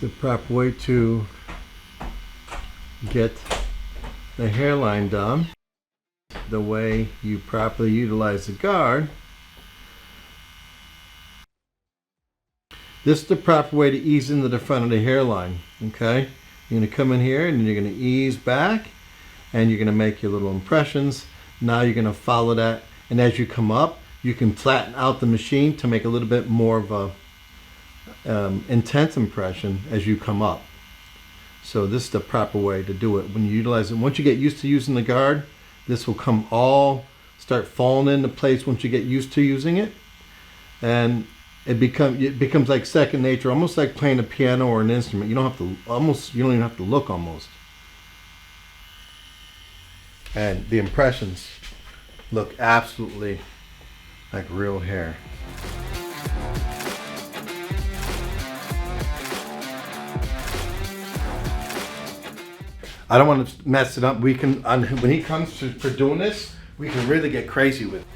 the proper way to get the hairline done, the way you properly utilize the guard. This is the proper way to ease into the front of the hairline. Okay, you're going to come in here and you're going to ease back and you're going to make your little impressions. Now you're going to follow that, and as you come up you can flatten out the machine to make a little bit more of a intense impression as you come up. So this is the proper way to do it when you utilize it. Once you get used to using the guard, this will come all start falling into place once you get used to using it, and it becomes like second nature, almost like playing a piano or an instrument. You don't even have to look almost. And the impressions look absolutely like real hair. I don't want to mess it up. We can, when he comes for doing this, we can really get crazy with it.